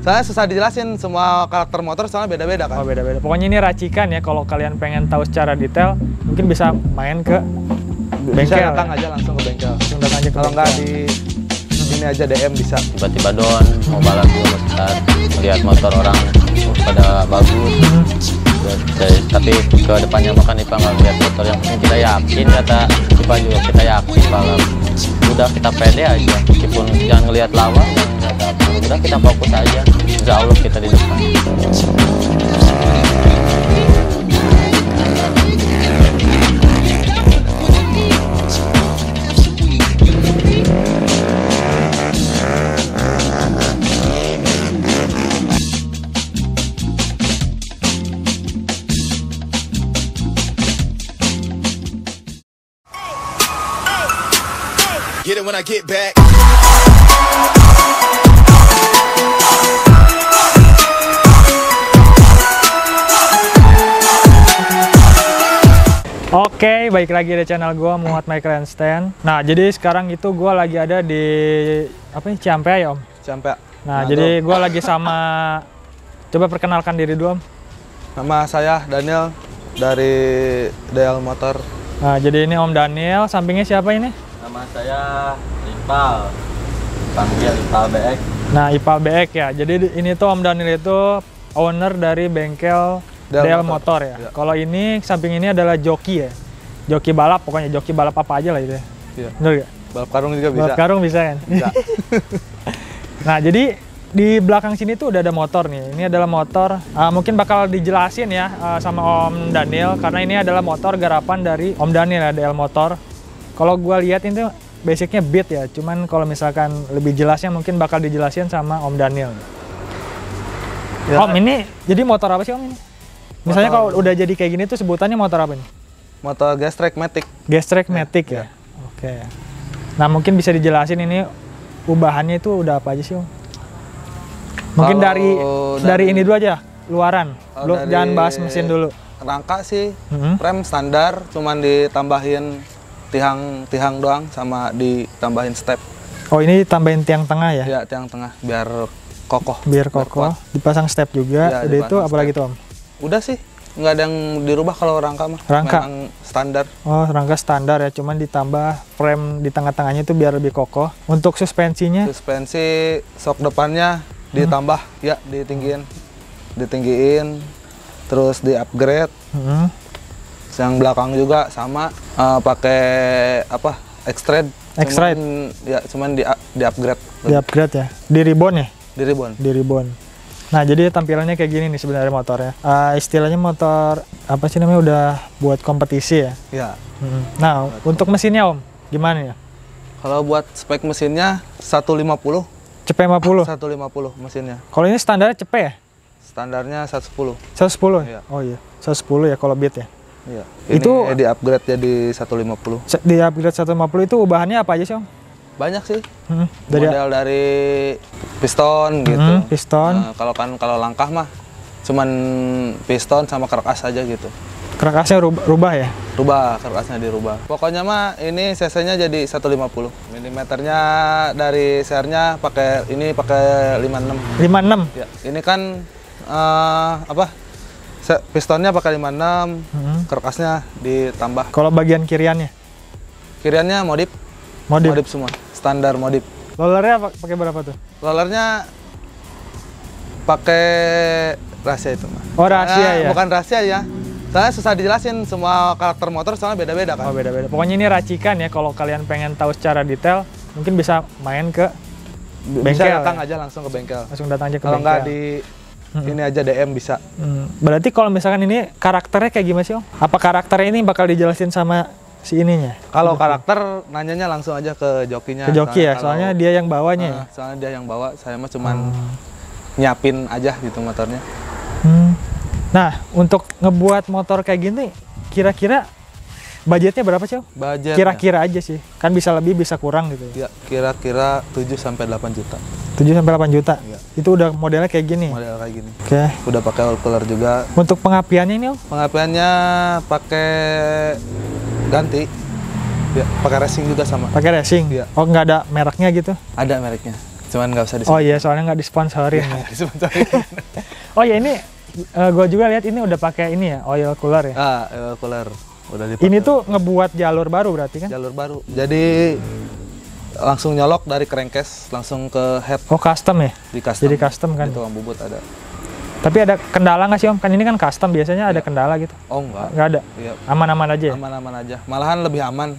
Soalnya susah dijelasin, semua karakter motor soalnya beda-beda kan. Oh, beda-beda. Pokoknya ini racikan ya, kalau kalian pengen tahu secara detail, mungkin bisa main ke Bisa bengkel. datang aja langsung ke bengkel. Langsung datang aja ke Kalau nggak bengkel. di ini aja DM bisa. Tiba-tiba don mau balap juga start melihat motor orang pada bagus. Tapi ke depannya makan Ipa nggak lihat motor yang penting kita yakin, kata Ipa juga kita yakin balap. Udah kita pede aja, meskipun jangan ngelihat lawan, jangan ngelihat apa. Udah kita fokus aja, insya Allah kita di depan. Get it when I get back. Oke, baik lagi di channel gue Muhammad Michael Einstein. Nah, jadi sekarang itu gue lagi ada di apa nih, Ciampea ya Om? Ciampea. Nah, jadi gue lagi sama, coba perkenalkan diri dulu Om. Nama saya Daniel dari DL Motor. Nah, jadi ini Om Daniel, sampingnya siapa ini? Nama saya Ipal, panggil Ipal BX. Nah, Ipal BX ya. Jadi ini tuh Om Daniel itu owner dari bengkel DL Motor ya. Kalau ini samping ini adalah joki ya. Joki balap, pokoknya joki balap apa aja lah itu ya. Iya. Bener gak? Balap karung juga bisa. Balap karung bisa kan? Bisa. Nah, jadi di belakang sini tuh udah ada motor nih. Ini adalah motor, mungkin bakal dijelasin ya sama Om Daniel, karena ini adalah motor garapan dari Om Daniel ya, DL Motor. Kalau gua lihat ini tuh basicnya Beat ya, cuman kalau misalkan lebih jelasnya mungkin bakal dijelasin sama Om Daniel. Ya. Om, ini jadi motor apa sih Om ini? Misalnya kalau udah jadi kayak gini tuh sebutannya motor apa nih? Motor gas track Matic. Gas track Matic ya? Oke. Nah, mungkin bisa dijelasin ini ubahannya itu udah apa aja sih Om? Mungkin dari ini dulu aja, luaran. Jangan bahas mesin dulu. Rangka sih, rem standar, cuman ditambahin tiang doang sama ditambahin step. Oh, ini tambahin tiang tengah ya? Ya, tiang tengah biar kokoh. Biar kokoh. Dipasang step juga. Ya, Udah itu apalagi tuh Om? Udah sih, nggak ada yang dirubah kalau rangka mah. Rangka? Memang standar. Oh, rangka standar ya, cuman ditambah frame di tengah-tengahnya itu biar lebih kokoh. Untuk suspensinya? Suspensi sok depannya ditambah, ya ditinggiin, terus di-upgrade. Yang belakang juga sama, pakai apa? Extrade. Cuman di-upgrade. Di-upgrade ya? Di ribbon ya? Di ribbon. Di ribbon. Nah, jadi tampilannya kayak gini nih sebenarnya motornya. Istilahnya motor apa sih namanya, udah buat kompetisi ya? Ya. Nah, untuk mesinnya Om, gimana ya? Kalau buat spek mesinnya 150. CP50? 150 mesinnya. Kalau ini standarnya CP ya? Standarnya 110. 110 ya? Iya. Oh iya, 110 ya kalau Beat ya? Iya. Ini Itu di-upgrade jadi 150. Di upgrade 150 itu ubahannya apa aja sih Om? Banyak sih. Dari Model dari piston gitu. piston. Nah, kalau langkah mah cuman piston sama karkas aja gitu. Karkasnya rubah ya? Rubah, karkasnya dirubah. Pokoknya mah ini cc-nya jadi 150. Milimeternya dari sernya pakai 56. 56. Ya, ini kan pistonnya pakai 56, karkasnya ditambah. Kalau bagian kiriannya? Kiriannya modif semua, standar modif. Rollernya pakai berapa tuh? Rollernya pakai rahasia itu mah. Oh, rahasia ya? Bukan rahasia ya. Soalnya susah dijelasin, semua karakter motor soalnya beda-beda kan. Oh, beda-beda. Pokoknya ini racikan ya, kalau kalian pengen tahu secara detail, mungkin bisa main ke bengkel. Bisa datang aja langsung ke bengkel. Langsung datang aja ke Kalau bengkel. nggak di ini aja DM bisa. Berarti kalau misalkan ini karakternya kayak gimana sih Om? Apa karakternya ini bakal dijelasin sama si ininya? Kalau karakter nanyanya langsung aja ke jokinya. Ke joki ya, soalnya dia yang bawanya. Soalnya dia yang bawa, saya mah cuman nyiapin aja gitu motornya. Nah, untuk ngebuat motor kayak gini, kira-kira budgetnya berapa sih Om? Budget Kira-kira aja sih, kan bisa lebih bisa kurang gitu. Ya, kira-kira 7-8 juta. 7-8 juta? Ya. Itu udah modelnya kayak gini? Model kayak gini. Oke. Udah pakai oil cooler juga. Untuk pengapiannya ini Om? Pengapiannya pakai ganti. Ya, pakai racing juga sama. Pakai racing? Iya. Oh, nggak ada mereknya gitu? Ada mereknya. cuman nggak usah Oh iya, soalnya nggak disponsorin ya. disponsorin. Oh ya ini, gue juga lihat ini udah pakai ini ya, oil cooler ya. Cooler udah dipakai. Ini tuh ngebuat jalur baru berarti kan? Jalur baru. Jadi langsung nyolok dari crankcase langsung ke head. Oh custom ya? Di custom. Jadi custom kan? Di tukang bubut ada. Tapi ada kendala nggak sih Om? Kan ini kan custom, biasanya ada kendala gitu? Oh enggak. Nggak ada? Iya. Aman-aman aja ya? Aman-aman aja. Malahan lebih aman.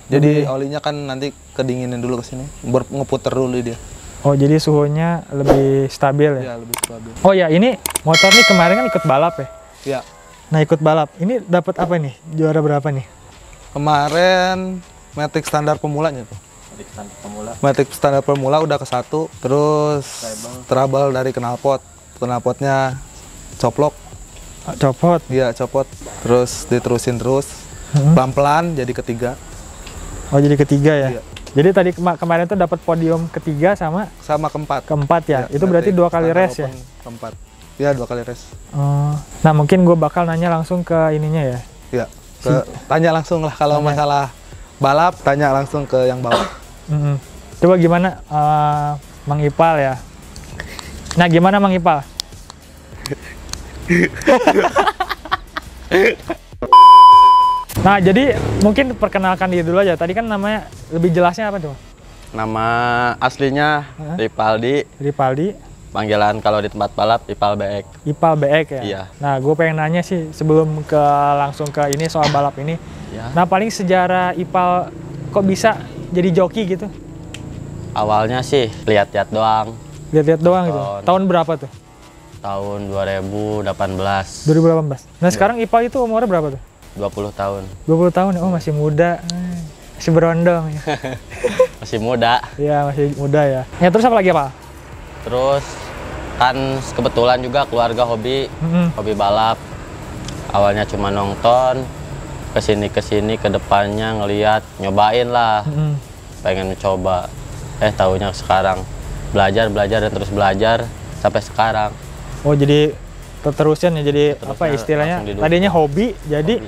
Jadi olinya kan nanti kedinginin dulu ke sini, ngeputer dulu dia. Oh jadi suhunya lebih stabil ya? Iya, lebih stabil. Oh ya, ini motor nih kemarin kan ikut balap ya? Iya. Nah ikut balap, ini dapat apa nih? Juara berapa nih? Kemarin Matic standar pemulanya tuh. Matic standar pemula. Matic standar pemula udah ke 1, terus trouble dari knalpot. Knalpotnya coplok. Copot? Iya, copot. Terus diterusin terus. Pelan-pelan jadi ke-3. Oh jadi ke-3 ya? Iya. Jadi tadi kemarin tuh dapat podium ke-3 sama ke-4. ke-4 ya? Itu berarti 2 kali race ya? Ke-4. Iya, 2 kali race. Oh. Nah mungkin gue bakal nanya langsung ke ininya ya? Iya. Tanya langsung lah kalau masalah balap, tanya langsung ke yang bawa. Coba gimana Mang Ipal ya? Nah gimana Mang Ipal? Nah jadi mungkin perkenalkan diri dulu aja. Tadi kan namanya lebih jelasnya apa tuh? Nama aslinya Ripaldi. Ripaldi. Panggilan kalau di tempat balap Ipal Beek. Ipal Beek ya? Iya. Nah gue pengen nanya sih sebelum langsung ke ini soal balap ini. Ya. Nah paling sejarah Ipal kok bisa jadi joki gitu? Awalnya sih lihat-lihat doang. Lihat-lihat doang gitu? Tahun berapa tuh? Tahun 2018. 2018. Nah sekarang Ipal itu umurnya berapa tuh? 20 tahun. 20 tahun ya? Oh masih muda. Masih berondong ya? Masih muda. Iya masih muda ya. Ya terus apa lagi Pak? Terus kan kebetulan juga keluarga hobi balap. Awalnya cuma nonton, kesini ke depannya ngelihat, nyobain lah, pengen mencoba. Tahunya sekarang belajar dan terus belajar sampai sekarang. Oh jadi terusin ya, jadi apa istilahnya? Tadinya hobi, jadi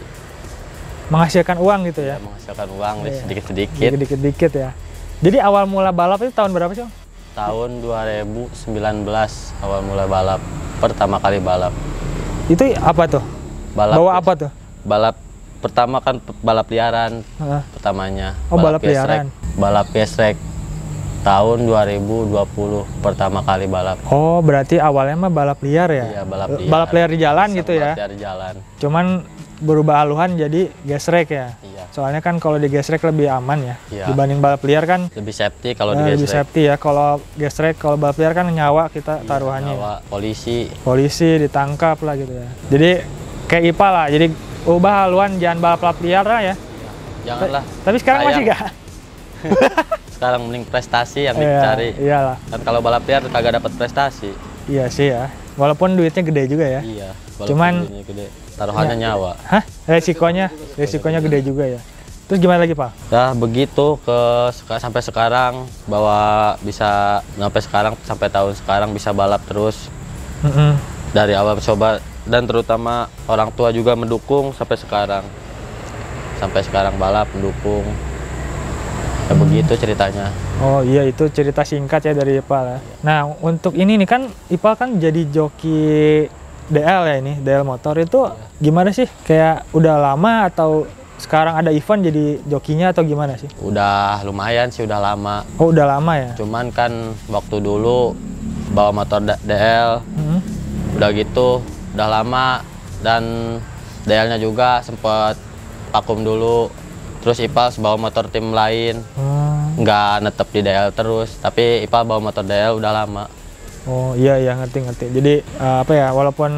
menghasilkan uang gitu ya? Menghasilkan uang sedikit-sedikit. Sedikit-sedikit ya. Jadi awal mula balap itu tahun berapa sih? Tahun 2019 awal mula balap, pertama kali balap. Itu apa tuh? Bawa apa tuh? Balap pertama kan balap liaran pertamanya. Oh balap liaran. Balap gesrek tahun 2020 pertama kali balap. Oh berarti awalnya mah balap liar ya? Iya balap liar. Balap liar di jalan gitu ya? Balap liar di jalan. Cuman berubah haluan jadi gesrek ya? Iya. Soalnya kan kalau di gesrek lebih aman ya? Iya. Dibanding balap liar kan? Lebih safety kalau di gesrek. Lebih safety ya. Kalau gesrek, kalau balap liar kan nyawa kita taruhannya. Nyawa, polisi ditangkap lah gitu ya. Jadi kayak IPA lah. Jadi ubah haluan, jangan balap liar lah ya. Janganlah. Tapi sekarang masih gak? Sekarang mending prestasi yang dicari. Iyalah. Kan kalau balap liar kagak dapat prestasi. Iya sih ya. Walaupun duitnya gede juga ya. Iya. Cuman gede. Taruhannya nyawa. Hah? Resikonya gede juga ya. Terus gimana lagi Pak? Nah begitu sampai sekarang sampai tahun sekarang bisa balap terus. Dari awal coba dan terutama orang tua juga mendukung sampai sekarang. Sampai sekarang balap mendukung. Ya begitu ceritanya. Oh iya itu cerita singkat ya dari Ipal ya. Nah untuk ini nih kan Ipal kan jadi joki DL ya ini, DL motor itu gimana sih? Kayak udah lama atau sekarang ada event jadi jokinya atau gimana sih? Udah lumayan sih, udah lama. Oh udah lama ya? Cuman kan waktu dulu bawa motor DL, udah gitu, udah lama dan DL-nya juga sempet vakum dulu. Terus Ipal bawa motor tim lain, nggak netep di DL terus, tapi Ipal bawa motor DL udah lama. Oh iya ngerti. Jadi apa ya, walaupun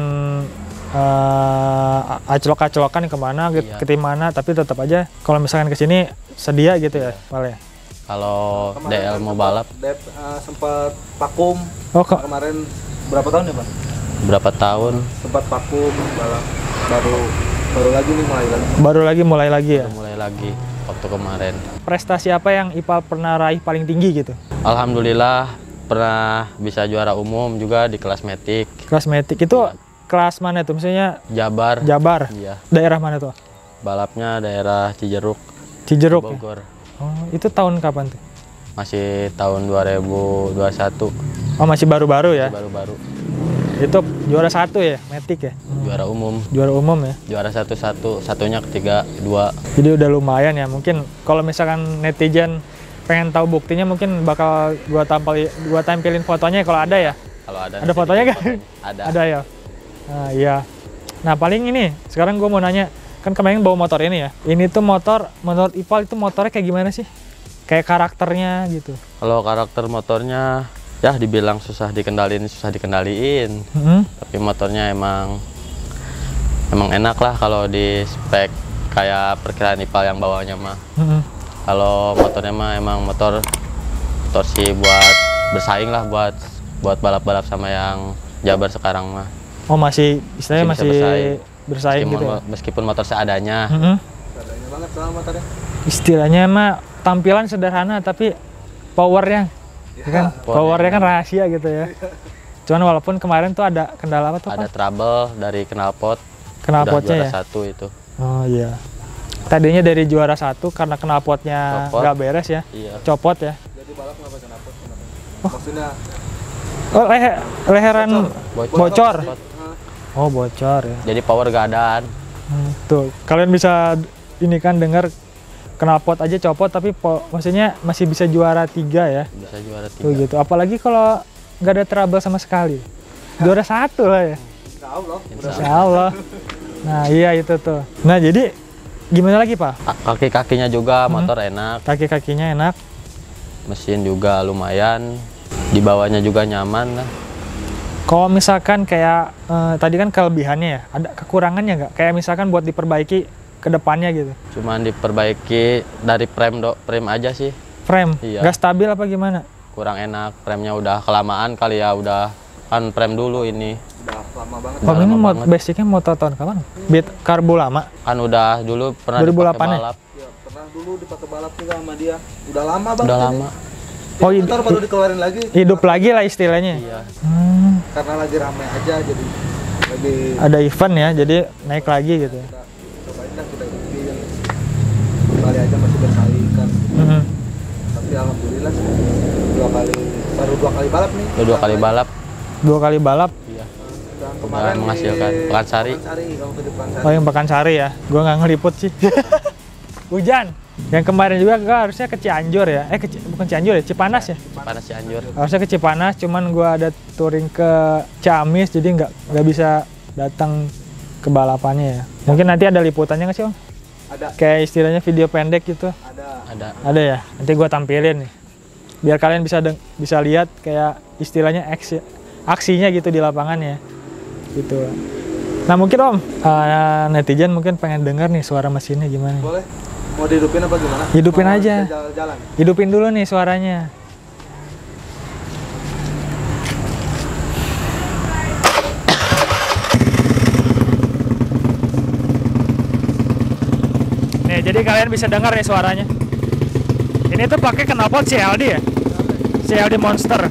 aclok-aclokan kemana gitu, ke tim mana, tapi tetap aja kalau misalkan kesini sedia gitu ya, Pak ya. Kalau DL mau balap, sempat vakum. Oh kemarin berapa tahun ya Pak? Berapa tahun? Sempat vakum balap, baru lagi nih mulai lagi. Baru mulai lagi ya? Mulai lagi waktu kemarin. Prestasi apa yang Ipal pernah raih paling tinggi gitu? Alhamdulillah pernah bisa juara umum juga di kelas metik. Kelas metik itu kelas mana tuh? Maksudnya Jabar. Iya. Daerah mana tuh? Balapnya daerah Cijeruk. Cijeruk Bogor. ya? Oh, itu tahun kapan tuh? Masih tahun 2021. Oh, masih baru-baru ya? Baru-baru. Itu juara 1 ya, Matic ya? Juara umum. Juara umum ya? Juara satunya ketiga, 2. Jadi udah lumayan ya. Mungkin kalau misalkan netizen pengen tahu buktinya, mungkin bakal gua tampilin fotonya kalau ada ya. Kalau ada. Ada fotonya kan? Ada. Ada ya. Nah, iya. Nah, paling ini sekarang gua mau nanya, kan kemarin bawa motor ini ya. Ini tuh motor, menurut Ipal itu motornya kayak gimana sih? Kayak karakternya gitu. Kalau karakter motornya ya dibilang susah dikendaliin. Tapi motornya emang enak lah kalau di spek kayak perkiraan Ipal yang bawahnya mah. Kalau motornya mah emang motor sih buat bersaing lah, buat balap-balap sama yang Jabar sekarang mah. Oh, masih istilahnya masih bersaing meskipun, gitu ya? Meskipun motor seadanya. Seadanya banget sama motornya. Istilahnya mah tampilan sederhana tapi powernya ya kan? Powernya kan rahasia gitu ya. Cuman walaupun kemarin tuh ada kendala apa tuh? Ada trouble dari knalpot. Knalpotnya ya? Juara 1 itu. Oh iya. Tadinya dari juara 1 karena knalpotnya nggak beres ya? Iya. Copot ya? Jadi balap kenapa knalpot? Maksudnya Oh, leheran bocor. Oh, bocor ya. Jadi power gak adaan. Tuh, kalian bisa ini kan dengar knalpot aja copot tapi maksudnya masih bisa juara 3 ya. Bisa juara 3. Tuh gitu. Apalagi kalau nggak ada trouble sama sekali. Juara 1 lah ya. Insya Allah. Nah, iya itu tuh. Nah, jadi gimana lagi, Pak? Kaki-kakinya juga motor enak. Kaki-kakinya enak. Mesin juga lumayan. Di bawahnya juga nyaman lah. Kalau misalkan kayak tadi kan kelebihannya ya, ada kekurangannya nggak? Kayak misalkan buat diperbaiki ke depannya gitu. Cuman diperbaiki dari frame aja sih. Frame? Iya. Nggak stabil apa gimana? Kurang enak, frame-nya udah kelamaan kali ya, udah kan frame dulu ini. udah lama banget. Kalau ini basicnya motor tahun kapan? Beat karbu lama? Kan udah dulu pernah 2008 dipakai ya? balap. Ya, pernah dulu dipakai balap juga sama dia. Udah lama banget. Udah ini. lama. Oh, motor baru dikeluarin lagi. Hidup lagi lah istilahnya. Iya. Karena lagi rame aja, jadi lagi Ada event ya, jadi naik lagi gitu. kita cobain dah, kita ikutin. Kembali aja masih bersaing kan. Tapi alhamdulillah sih, baru dua kali balap nih. Udah 2 kali balap. 2 kali balap. Iya. Dan Kemarin menghasilkan Pekansari. Kamu ke Pekansari. Oh, yang Pekansari ya? Gua nggak ngeliput sih. Hujan. Yang kemarin juga gua harusnya ke Cianjur ya. Bukan Cianjur ya, Cipanas ya. Panas Cianjur. Harusnya ke Cipanas, cuman gua ada touring ke Ciamis, jadi nggak bisa datang ke balapannya ya. Mungkin nanti ada liputannya nggak sih, Om? Ada. Kayak istilahnya video pendek gitu. Ada. Ada ya. Nanti gua tampilin nih. Biar kalian bisa lihat kayak istilahnya aksinya gitu di lapangannya. Gitu. Nah, mungkin Om, netizen mungkin pengen dengar nih suara mesinnya gimana. Boleh. Mau dihidupin apa gimana? Hidupin aja. Jalan. Hidupin dulu nih suaranya. Nih, jadi kalian bisa dengar nih suaranya. Ini tuh pakai knalpot CLD ya? CLD Monster.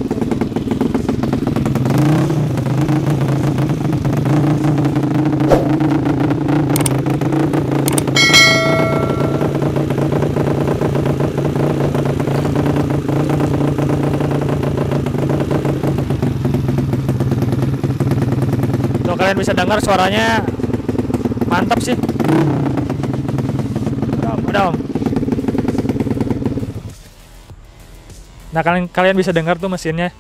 Tuh kalian bisa dengar suaranya mantap sih. Udah Om. Nah, kalian bisa dengar tuh mesinnya.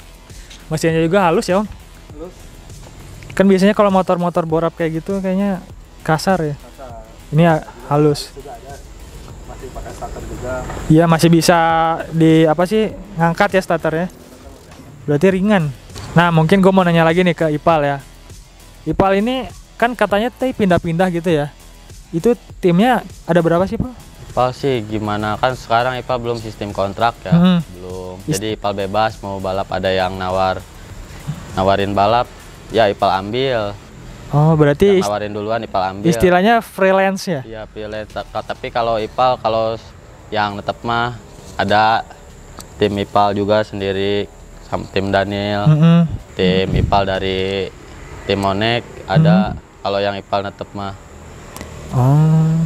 Mesinnya juga halus ya Om. Halus. Kan biasanya kalau motor-motor borap kayak gitu kayaknya kasar ya. Kasar. Ini halus. Juga ada. Masih pakai starter juga. Iya, masih bisa ngangkat ya starternya. Berarti ringan. Nah, mungkin gue mau nanya lagi nih ke Ipal ya. Ipal ini kan katanya pindah-pindah gitu ya. Itu timnya ada berapa sih, Pak? Ipal sih gimana, kan sekarang Ipal belum sistem kontrak ya. Belum. Jadi Ipal bebas mau balap, ada yang nawarin balap, ya Ipal ambil. Oh, berarti Yang nawarin duluan Ipal ambil. istilahnya freelance ya? Iya, freelance. Tapi kalau Ipal, kalau yang tetap mah ada tim Ipal juga sendiri, sama tim Daniel, tim Ipal dari tim Monek ada. Kalau yang Ipal tetap mah. Oh.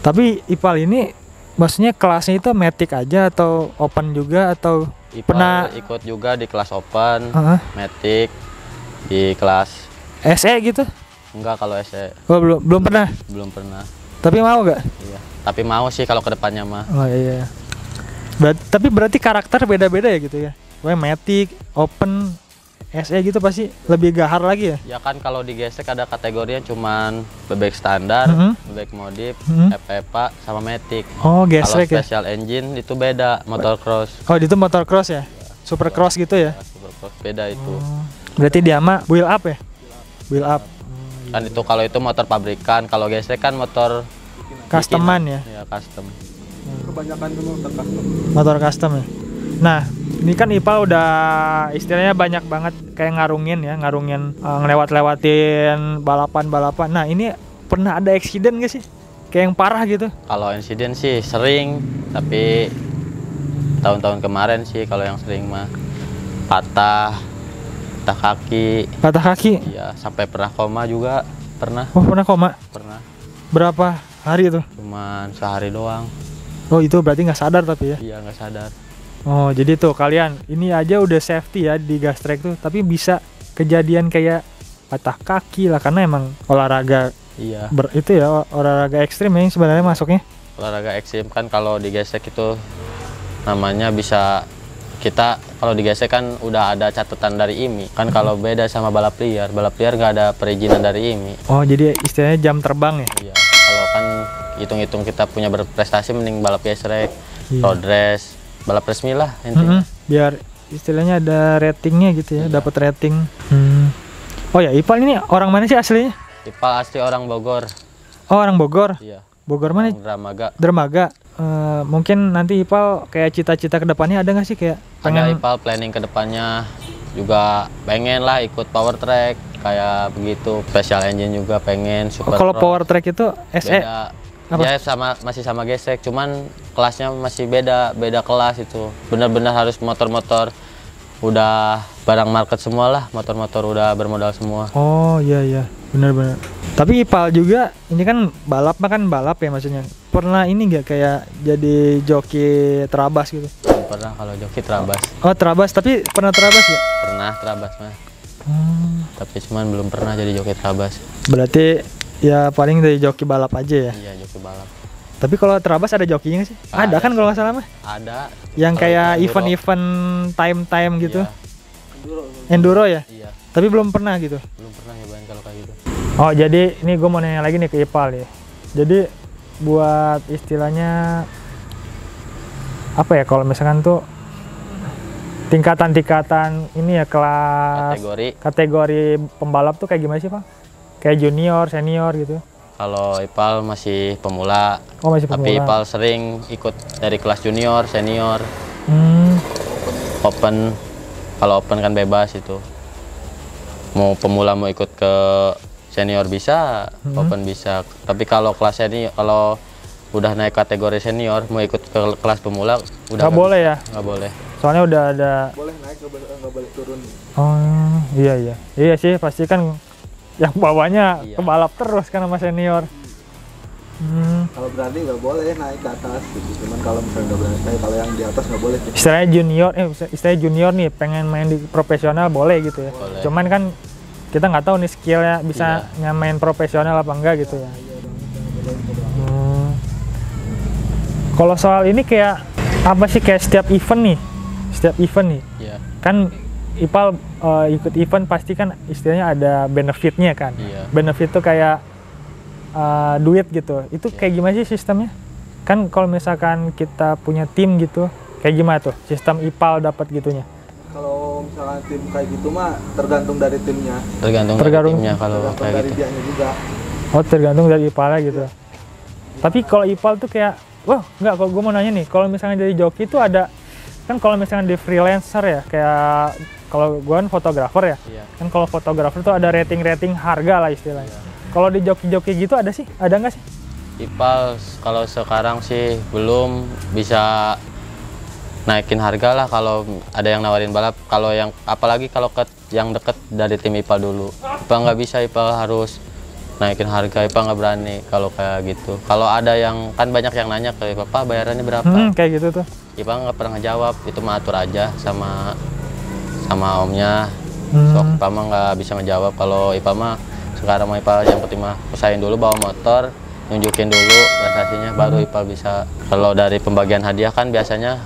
Tapi Ipal ini maksudnya kelasnya itu Matic aja atau open juga atau Ipal pernah ikut juga di kelas open, Heeh. Matic di kelas SE gitu? enggak, kalau SE Oh, belum pernah. belum pernah. Tapi mau gak? Iya. Tapi mau sih kalau kedepannya mah. Oh iya. Tapi berarti karakter beda-beda ya gitu ya? Kayak Matic, Open, SE gitu pasti lebih gahar lagi ya? Ya kan kalau di gesek ada kategorinya cuman bebek standar, bebek modif, FPPA sama Matic. Oh, Kalau gesrek ya? special engine itu beda, motor cross. Oh, itu motor cross ya? Super cross gitu ya? Super cross beda itu. Berarti dia mah wheel up ya? Wheel up. Kan itu kalau itu motor pabrikan, kalau gesek kan motor Customan ya? ya custom. Kebanyakan itu motor custom. Motor custom ya? Nah, ini kan Ipal udah istilahnya banyak banget kayak ngarungin ngelewat-lewatin balapan-balapan. Nah, ini pernah ada accident gak sih? Kayak yang parah gitu? Kalau insiden sih sering, tapi tahun-tahun kemarin sih kalau yang sering mah patah kaki. Patah kaki? Iya, sampai pernah koma juga, pernah. Oh, pernah koma? Pernah. Berapa hari itu? Cuman sehari doang. Oh, itu berarti nggak sadar tapi ya? Iya, nggak sadar. Oh, jadi tuh kalian ini aja udah safety ya di gas track tuh, tapi bisa kejadian kayak patah kaki lah karena emang olahraga Iya. itu ya olahraga ekstrim ya yang sebenarnya masuknya. Olahraga ekstrim kan kalau di gesek itu namanya bisa kita kalau di gesek kan udah ada catatan dari IMI. Kan kalau beda sama balap liar nggak ada perizinan dari IMI. Oh, jadi istilahnya jam terbang ya? Iya. Kalau kan hitung-hitung kita punya berprestasi mending balap gesrek, Iya. road race, balap resmi lah intinya. Biar istilahnya ada ratingnya gitu ya, Iya. dapat rating. Oh ya, Ipal ini orang mana sih aslinya? Ipal asli orang Bogor. Oh, orang Bogor. Iya. Bogor mana? Orang Dramaga. Dermaga. Mungkin nanti Ipal kayak cita-cita kedepannya ada nggak sih kayak Ada pengen? Ipal planning ke depannya juga pengen lah ikut power track kayak begitu. Special engine juga pengen super. Kalau cross. power track itu SE. Beda. Apa? Ya masih sama gesek, cuman kelasnya masih beda kelas itu. Benar-benar harus motor-motor udah barang market semua lah, motor-motor udah bermodal semua. Oh iya, benar-benar. Tapi Ipal juga ini kan balap ya maksudnya. Pernah ini nggak kayak jadi joki terabas gitu? Belum pernah kalau joki terabas. Oh terabas, tapi pernah terabas ya? Pernah terabas mah. Tapi cuman belum pernah jadi joki terabas. Berarti ya paling dari joki balap aja ya. Iya, joki balap. Tapi kalau terabas ada jokinya nggak sih? Ada kan kalau nggak salah mah? Ada. Yang Kalau kayak enduro. event-event time gitu. Iya. Enduro ya? Iya. Tapi belum pernah gitu. Belum pernah nyobain kalau kayak gitu. Oh jadi ini gue mau nanya lagi nih ke Ipal ya. Jadi buat istilahnya apa ya kalau misalkan tuh tingkatan ini ya kelas kategori pembalap tuh kayak gimana sih Pak? Kayak junior, senior gitu? Kalau Ipal masih pemula. Oh masih pemula. Tapi Ipal sering ikut dari kelas junior, senior, open. Kalau open kan bebas itu. Mau pemula mau ikut ke senior bisa, open bisa. Tapi kalau kelas senior, kalau udah naik kategori senior mau ikut ke kelas pemula udah nggak boleh ya? Nggak boleh. Soalnya udah ada. Boleh naik, nggak boleh turun. Oh iya sih pasti kan yang bawahnya Iya. kebalap terus kan sama senior. Kalau berani nggak boleh naik ke atas gitu. Cuman kalau misalnya nggak berani naik, kalau yang di atas nggak boleh. Istilahnya junior nih pengen main di profesional boleh gitu ya. Boleh. Cuman kan kita nggak tahu nih skillnya bisa nyamain profesional apa enggak gitu ya. Kalau soal ini kayak apa sih kayak setiap event nih Iya. kan Ipal ikut event pasti kan istilahnya ada benefitnya kan. Iya. Benefit tuh kayak duit gitu. Itu kayak gimana sih sistemnya? Kan kalau misalkan kita punya tim gitu, kayak gimana tuh sistem Ipal dapat gitunya? Kalau misalnya tim kayak gitu mah tergantung dari timnya. Tergantung dari timnya kalau Tergantung kayak dari gitu. dianya juga. Oh tergantung dari Ipalnya gitu. Tapi kalau Ipal tuh kayak, wah nggak, kalau gue mau nanya nih, kalau misalnya dari joki itu ada, kan kalau misalnya di freelancer ya, kayak kalau gue kan fotografer ya, Iya. kan kalau fotografer tuh ada rating harga lah istilahnya. Kalau di joki-joki gitu ada nggak sih? Ipal kalau sekarang sih belum bisa naikin harga lah kalau ada yang nawarin balap. Kalau yang apalagi kalau yang deket dari tim Ipal dulu. Ipal nggak bisa, Ipal harus naikin harga, Ipa nggak berani kalau kayak gitu. Kalau ada yang kan banyak yang nanya ke Ipa, "Pak, bayarannya berapa?" Kayak gitu tuh. Ipa nggak pernah ngejawab, itu mah atur aja sama omnya. Sok Ipa mah nggak bisa ngejawab. Kalau Ipa mah sekarang mah Ipa yang penting mah usahain dulu bawa motor, nunjukin dulu prestasinya, baru Ipa bisa. Kalau dari pembagian hadiah kan biasanya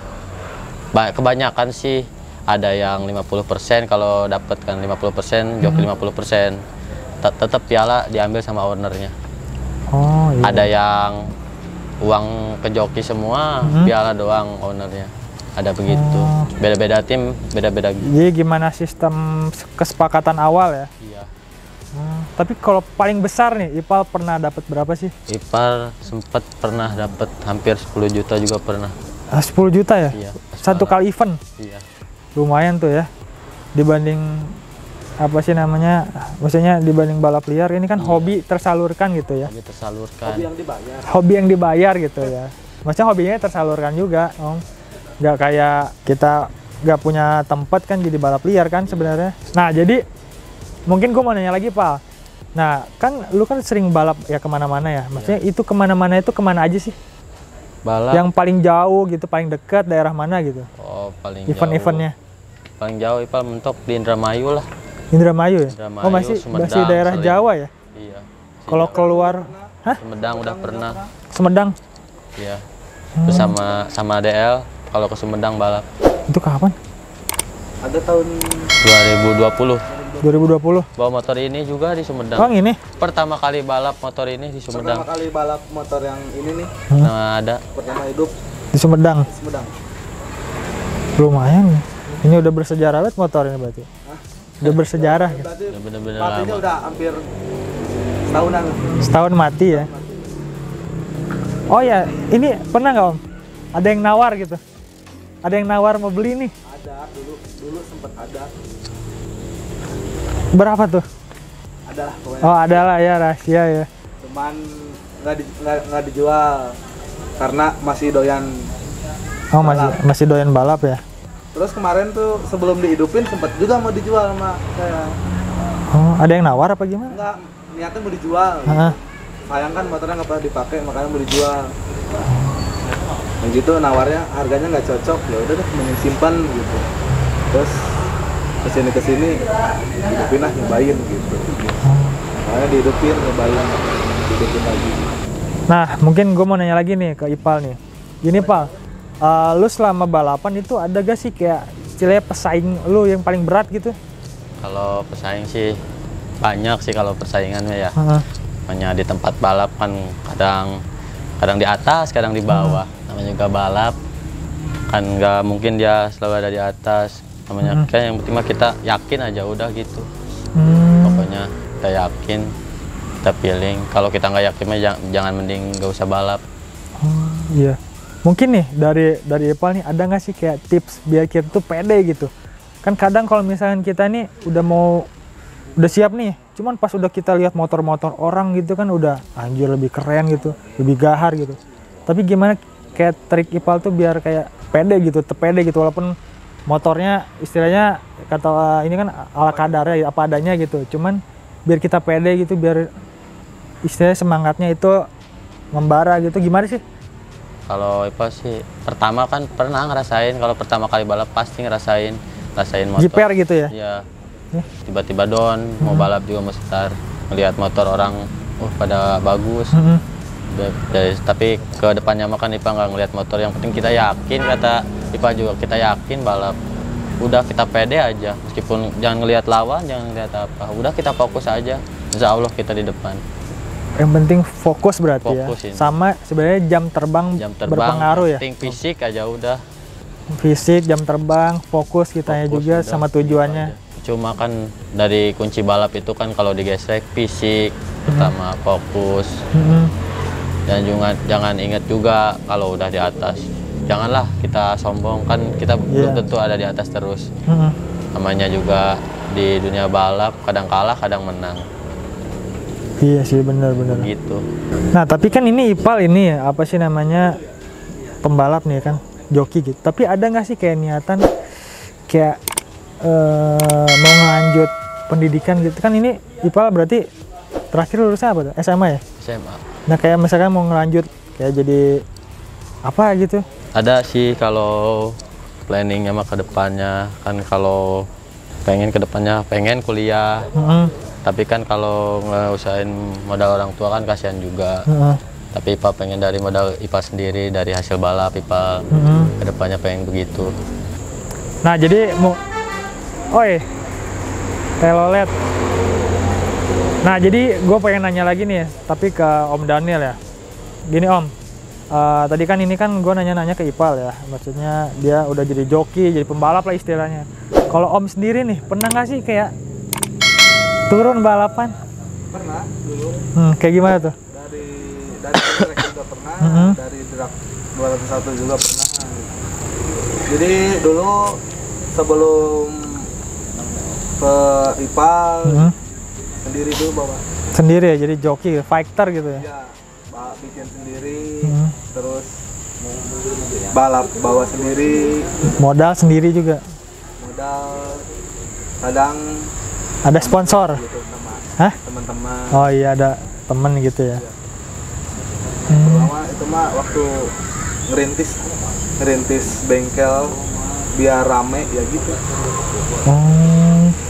kebanyakan sih ada yang 50%, kalau dapat kan 50%, joki 50%. Tetap piala diambil sama ownernya. Oh iya. Ada yang uang ke joki semua, piala doang ownernya. Ada begitu. Beda-beda tim, beda-beda gitu. Jadi gimana sistem kesepakatan awal ya? Iya. Tapi kalau paling besar nih, Ipal pernah dapat berapa sih? Ipal sempat pernah dapat hampir 10 juta juga pernah. 10 juta ya? Iya. Satu kali event? Iya. Lumayan tuh ya. Dibanding apa sih namanya, maksudnya dibanding balap liar, ini kan hobi tersalurkan gitu ya? Hobi tersalurkan. Hobi yang dibayar. Hobi yang dibayar gitu ya. Maksudnya hobinya tersalurkan juga, Om. Nggak kayak kita nggak punya tempat kan jadi balap liar kan sebenarnya. Nah jadi mungkin gue mau nanya lagi, Pak. Nah kan lu kan sering balap ya kemana-mana ya. Maksudnya itu kemana-mana itu kemana aja sih? Balap. Yang paling jauh gitu, paling dekat daerah mana gitu? Oh, paling Event-eventnya? Paling jauh Ipal mentok di Indramayu lah. Indramayu ya? Indramayu, Oh masih Sumedang, daerah Salim. Jawa ya? Iya. Kalau keluar, hah? Sumedang udah pernah. Sumedang? Iya. Terus sama DL kalau ke Sumedang balap. Itu kapan? Ada tahun 2020. 2020? Bawa motor ini juga di Sumedang. Oh ini? Pertama kali balap motor ini di Sumedang. pertama kali balap motor yang ini nih, Nah, ada. pertama hidup Di Sumedang? di Sumedang. Lumayan. Ini udah bersejarah banget motor ini berarti? Udah bersejarah gitu? Berarti Udah bener-bener matinya lama. udah hampir setahunan. Setahun mati ya? Oh ya, ini pernah nggak Om? Ada yang nawar gitu? Ada yang nawar mau beli nih? Ada dulu sempat ada. Berapa tuh? Ada lah pokoknya. Oh ada lah ya, rahasia ya. Cuman nggak dijual karena masih doyan. Oh masih doyan balap ya? Terus kemarin tuh sebelum dihidupin sempat juga mau dijual sama saya. Oh ada yang nawar apa gimana? Enggak, niatnya mau dijual. Heeh. Sayang kan motornya nggak pernah dipakai, makanya mau dijual. Yang gitu nawarnya harganya nggak cocok, ya udah deh mending simpan gitu. Terus kesini hidupin lah, nyobain gitu. Makanya dihidupin, nyobain, hidupin lagi. Nah mungkin gue mau nanya lagi nih ke Ipal nih. Gini Pal, lu selama balapan itu ada gak sih kayak istilahnya pesaing lu yang paling berat gitu? Kalau pesaing sih banyak sih kalau persaingannya ya. Hanya di tempat balap kan kadang di atas, kadang di bawah. Namanya juga balap kan nggak mungkin dia selalu ada di atas. Namanya kayak yang penting mah kita yakin aja udah gitu. Pokoknya kita yakin, kita feeling. Kalau kita nggak yakin mah jangan mending nggak usah balap. Iya. Mungkin nih dari Ipal nih ada nggak sih kayak tips biar kita tuh pede gitu? Kan kadang kalau misalnya kita nih udah siap nih, cuman pas udah kita lihat motor-motor orang gitu kan udah anjir lebih keren gitu, lebih gahar gitu. Tapi gimana kayak trik Ipal tuh biar kayak pede gitu, tepede gitu walaupun motornya istilahnya kata ini kan ala kadarnya apa adanya gitu. Cuman biar kita pede gitu, biar istilahnya semangatnya itu membara gitu. Gimana sih? Kalau Ipa sih pertama kan pernah ngerasain, kalau pertama kali balap pasti ngerasain motor. Jiper gitu ya? Iya. Tiba-tiba down, mau balap juga mau start, ngelihat motor orang, pada bagus. Tapi ke depannya makan Ipa nggak ngelihat motor, yang penting kita yakin, kata Ipa juga kita yakin balap. Udah kita pede aja, meskipun jangan ngelihat lawan, jangan ngelihat apa. Udah kita fokus aja, insya Allah kita di depan. Yang penting fokus berarti Fokusin. Ya. Sama sebenarnya jam terbang berpengaruh ya. Penting fisik aja udah. Fisik, jam terbang, fokus kitanya Fokus juga udah, sama tujuannya. Cuma kan dari kunci balap itu kan kalau digesrek fisik pertama, fokus. Dan juga jangan ingat juga kalau udah di atas. Janganlah kita sombong, kan kita belum tentu ada di atas terus. Namanya juga di dunia balap kadang kalah, kadang menang. Iya sih benar-benar. Gitu. Nah tapi kan ini Ipal ini apa sih namanya pembalap nih kan, joki gitu. Tapi ada nggak sih kayak niatan kayak mau ngelanjut pendidikan gitu kan? Ini Ipal berarti terakhir lulusnya apa tuh? SMA ya? SMA. Nah kayak misalkan mau ngelanjut kayak jadi apa gitu? Ada sih kalau planningnya mah ke depannya kan, kalau pengen ke depannya pengen kuliah. Tapi kan kalau ngeusahain modal orang tua kan kasihan juga. Tapi IPA pengen dari modal IPA sendiri, dari hasil balap IPA. Ke depannya pengen begitu. Nah jadi mau, oi, telolet. Nah jadi gue pengen nanya lagi nih, tapi ke Om Daniel ya. Gini Om, tadi kan ini kan gue nanya-nanya ke Ipal ya, maksudnya dia udah jadi joki, jadi pembalap lah istilahnya. Kalau Om sendiri nih, pernah nggak sih kayak turun balapan? Pernah dulu. Kayak gimana tuh? Dari track juga pernah, dari drag 201 juga pernah. Jadi dulu sebelum ke Ipal sendiri dulu bawa. Sendiri ya, jadi joki, fighter gitu ya? Ya, bikin sendiri, terus balap bawa sendiri, Modal sendiri juga? modal, kadang Ada sponsor? gitu sama Hah? teman-teman. Oh iya ada temen gitu ya? Pertama itu mah waktu ngerintis bengkel biar rame ya gitu.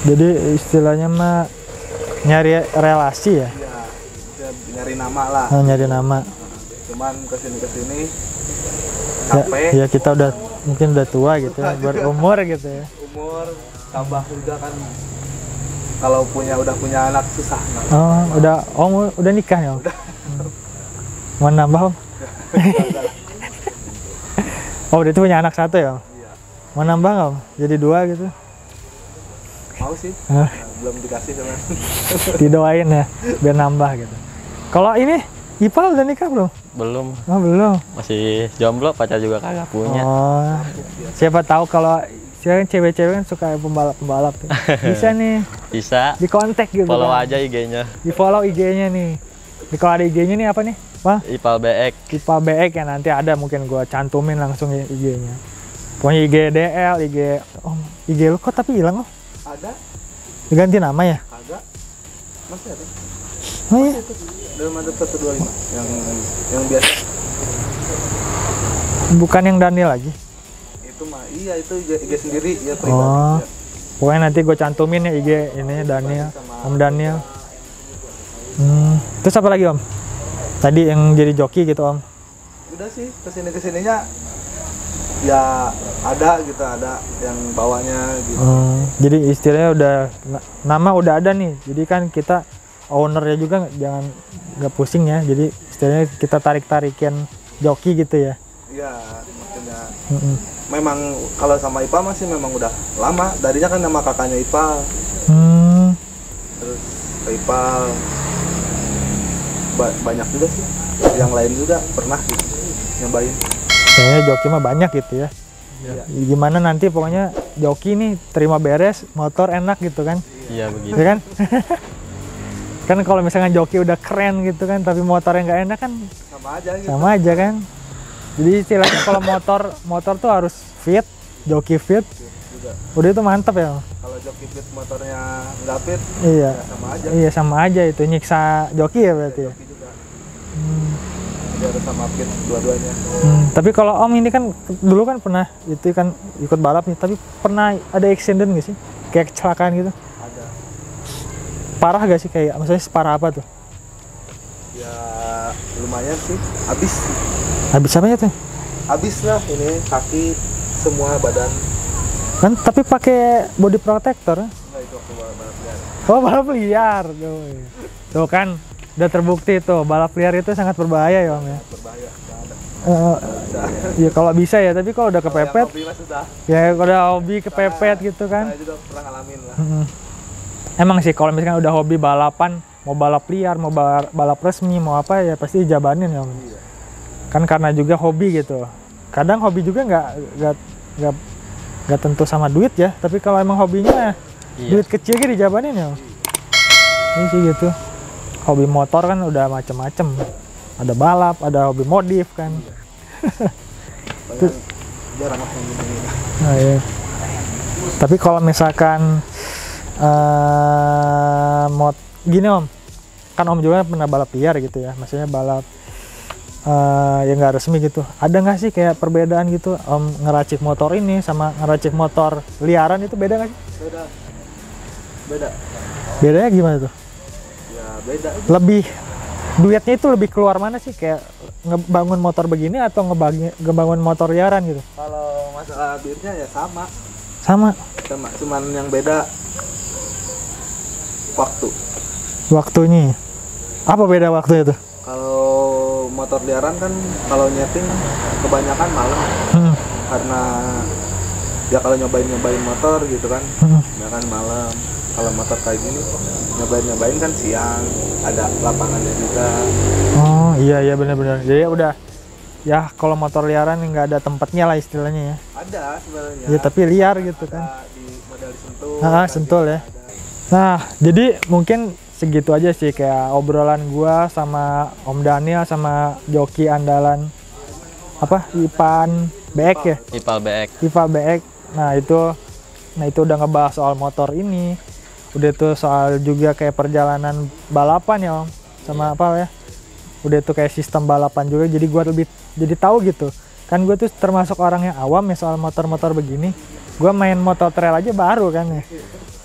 Jadi istilahnya mah nyari relasi ya? Iya, nyari nama lah. Nyari nama. Cuman kesini Ya, capek, ya kita udah mungkin udah tua gitu ya, berumur gitu ya. umur tambah juga kan, kalau udah punya anak susah. Oh udah nikah ya Om? Mau nambah Om? Oh udah itu punya anak satu ya Om? Iya. Mau nambah nggak Om? Jadi 2 gitu? Mau sih, Hah? belum dikasih cuman. Didoain ya biar nambah gitu. Kalau ini Ipal udah nikah belum? Belum, Oh belum. masih jomblo, pacar juga kagak punya. Oh siapa tahu kalau cewek-cewek kan suka pembalap tuh. Bisa nih Bisa, di kontak gitu. follow kan. aja IG-nya. Di follow IG-nya nih. Kalau ada IG-nya nih apa nih? Bang? Ipal BX. Ipal BX ya, nanti ada mungkin gua cantumin langsung IG-nya. Pokoknya IG DL, IG lu kok tapi hilang Om? Ada, Diganti nama ya? agak, masih ada. Oh iya. Dalam ada 125 yang biasa. Bukan yang Daniel lagi. Itu mah iya, itu IG sendiri ya Oh. pribadi. Ya. Pokoknya nanti gue cantumin ya IG ini Daniel, Om Daniel. Terus apa lagi Om? Tadi yang jadi joki gitu Om? Udah sih kesininya ya ada gitu, ada yang bawanya gitu. Jadi istilahnya udah nama udah ada nih. Jadi kan kita ownernya juga jangan nggak pusing ya. Jadi istilahnya kita tarik-tarikin joki gitu ya. Iya, maksudnya memang kalau sama IPA masih memang udah lama. Darinya kan nama kakaknya IPA. Terus ke IPA banyak juga sih. Yang lain juga pernah gitu, nyobain. Kayaknya joki mah banyak gitu ya. Iya. Gimana nanti pokoknya joki nih terima beres, motor enak gitu kan. Iya begitu. Ya kan? Kan kalau misalkan joki udah keren gitu kan, tapi motornya nggak enak kan Sama aja gitu. sama aja kan. Jadi istilahnya kalau motor tuh harus fit, joki fit, Juga. udah itu mantap ya. Kalau joki fit motornya nggak fit, Iya, ya sama aja. iya sama aja itu nyiksa joki ya berarti ya. Joki juga. Jadi harus sama fit dua-duanya. Tapi kalau Om ini kan dulu kan pernah itu kan ikut balap nih, tapi pernah ada accident nggak sih? Kayak kecelakaan gitu? Ada. Parah gak sih kayak, maksudnya separah apa tuh? Ya lumayan sih. Habis sih. Habis apanya tuh? Habis lah ini kaki semua badan. Kan tapi pakai body protector. Enggak, itu waktu balap liar. Oh balap liar. Tuh kan udah terbukti tuh balap liar itu sangat berbahaya ya Om ya. Berbahaya. Nggak ada. Ya kalau bisa ya, tapi kalau udah kepepet, Hobi mah susah. ya udah hobi kepepet gitu kan. Saya juga pernah ngalamin lah. Emang sih kalau misalkan udah hobi balapan, mau balap liar, mau balap resmi, mau apa ya pasti dijabanin ya Om. Iya. Kan karena juga hobi gitu. Kadang hobi juga nggak tentu sama duit ya, tapi kalau emang hobinya duit kecil gitu dijabanin ya Om. Ini sih gitu. Hobi motor kan udah macem-macem. Ada balap, ada hobi modif kan. Banyak jarang yang gini. Nah, iya. Tapi kalau misalkan gini Om, kan Om juga pernah balap liar gitu ya, maksudnya balap yang nggak resmi gitu. Ada nggak sih kayak perbedaan gitu Om ngeracik motor ini sama ngeracik motor liaran itu beda nggak sih? Beda. Beda. Bedanya gimana tuh? Ya beda. Lebih duitnya itu lebih keluar mana sih, kayak ngebangun motor begini atau ngebangun motor liaran gitu? Kalau masalah duitnya ya sama. Sama. Cuman yang beda waktu. Waktunya. Apa beda waktu itu? Kalau motor liaran kan kalau nyeting kebanyakan malam. Karena ya kalau nyobain motor gitu kan, kebanyakan malam. Kalau motor kayak gini nyobain kan siang, ada lapangannya juga. Oh iya benar-benar. Jadi udah ya kalau motor liaran nggak ada tempatnya lah istilahnya ya. Ada sebenarnya. Ya tapi liar gitu Ada kan. di model sentuh. Sentul ya. Ada. Nah jadi mungkin segitu aja sih kayak obrolan gua sama Om Daniel sama joki andalan apa Ipan BX ya. Ipal BX. Nah itu udah ngebahas soal motor ini. Udah tuh soal juga kayak perjalanan balapan ya Om, sama apa ya, udah tuh kayak sistem balapan juga, jadi gua lebih jadi tahu gitu kan. Gue tuh termasuk orang yang awam ya soal motor-motor begini. Gue main motor trail aja baru kan ya,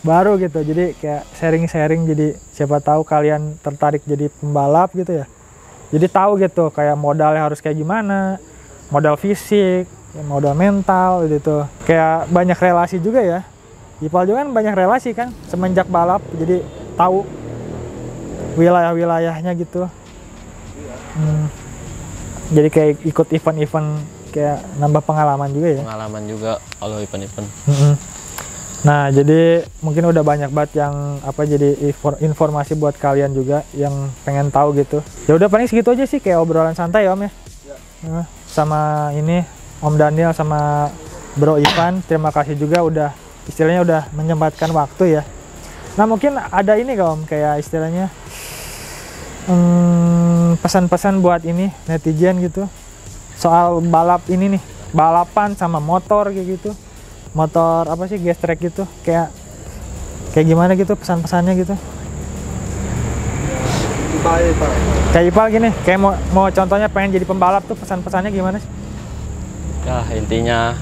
baru gitu. Jadi kayak sharing-sharing, jadi siapa tahu kalian tertarik jadi pembalap gitu ya, jadi tahu gitu kayak modalnya harus kayak gimana, modal fisik, modal mental gitu. Kayak banyak relasi juga ya. Ipal juga kan banyak relasi kan semenjak balap, jadi tahu wilayah-wilayahnya gitu. Jadi kayak ikut event-event kayak nambah pengalaman juga ya. Pengalaman juga kalau event-event. Nah jadi mungkin udah banyak banget yang apa, jadi informasi buat kalian juga yang pengen tahu gitu. Ya udah paling segitu aja sih, kayak obrolan santai ya Om ya. Sama ini Om Daniel sama Bro Ivan, terima kasih juga udah istilahnya udah menyempatkan waktu ya. Nah mungkin ada ini Om, kayak istilahnya pesan-pesan buat ini netizen gitu soal balap ini nih, balapan sama motor kayak gitu, motor apa sih gestrek gitu, kayak gimana gitu pesan-pesannya gitu. Kayak Ipal gini, kayak mau contohnya pengen jadi pembalap tuh, pesan-pesannya gimana sih? Ya intinya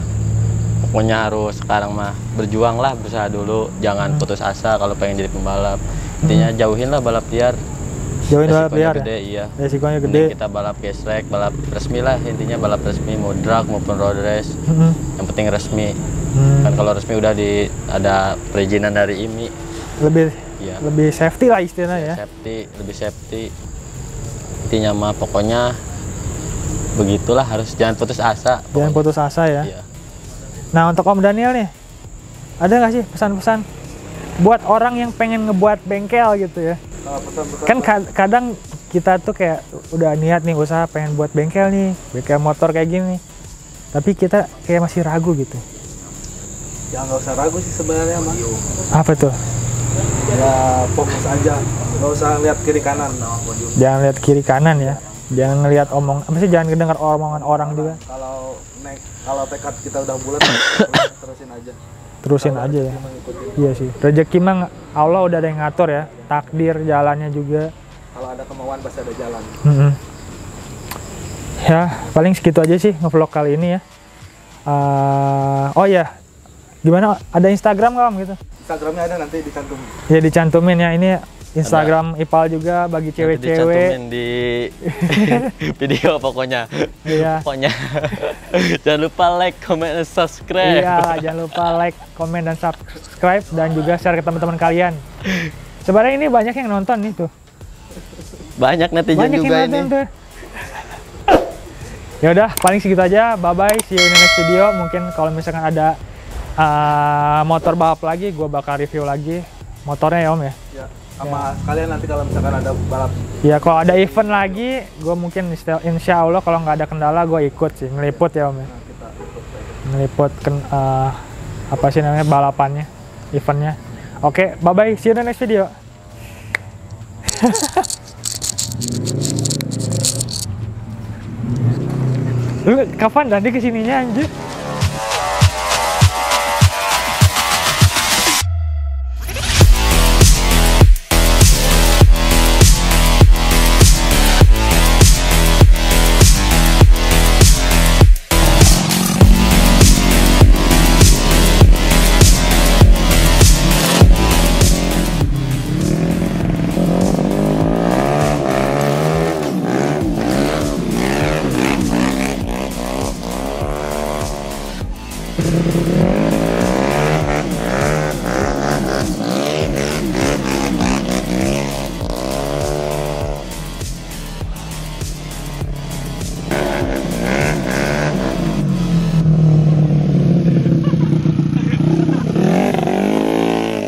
pokoknya harus sekarang mah berjuang lah, berusaha dulu, jangan putus asa kalau pengen jadi pembalap. Intinya jauhin lah balap liar. Jauhin balap liar gede, ya? Iya. Resikonya gede. Mending kita balap gestrek, balap resmi lah, intinya balap resmi, mau drag maupun road race. Yang penting resmi. Kan kalau resmi udah ada perizinan dari IMI. Lebih safety lah istilahnya ya. Lebih safety. Intinya mah pokoknya begitulah, harus jangan putus asa. Jangan putus asa ya. Iya. Nah untuk Om Daniel nih, ada nggak sih pesan-pesan buat orang yang pengen ngebuat bengkel gitu ya? Kan kadang kita tuh kayak udah niat nih usaha pengen buat bengkel nih, bengkel motor kayak gini, tapi kita kayak masih ragu gitu. Ya nggak usah ragu sih sebenarnya mah. Apa tuh? Ya fokus aja, nggak usah lihat kiri kanan. Jangan lihat kiri kanan ya, jangan ngelihat jangan dengar omongan orang juga. Kalau tekad kita udah bulat, terusin aja ya. Iya sih, rezeki mah Allah udah ada yang ngatur ya, takdir jalannya juga. Kalau ada kemauan pasti ada jalan. Ya paling segitu aja sih ngevlog kali ini ya. Oh ya, gimana, ada Instagram nggak Om gitu? Instagramnya ada, nanti dicantumin. Ya dicantumin ya, ini Instagram ada. Ipal juga bagi cewek-cewek. Dicantumin di video pokoknya. Iya. Pokoknya. Jangan lupa like, comment, dan subscribe. Iya, jangan lupa like, comment, dan subscribe, dan juga share ke teman-teman kalian. Sebenarnya ini banyak yang nonton nih tuh. Banyak netizen juga ini. Ya udah, paling segitu aja. Bye bye, see you in the next video. Mungkin kalau misalkan ada motor balap lagi, gue bakal review lagi motornya ya Om ya. Ya. Sama kalian nanti kalau misalkan ada balap. Ya kalau ada event lagi, gue mungkin insya Allah kalau nggak ada kendala gue ikut sih, ngeliput ya Om ya. Ngeliput apa sih namanya, balapannya, eventnya. Oke, bye bye, see you in the next video. Lu kapan nanti kesininya anjir?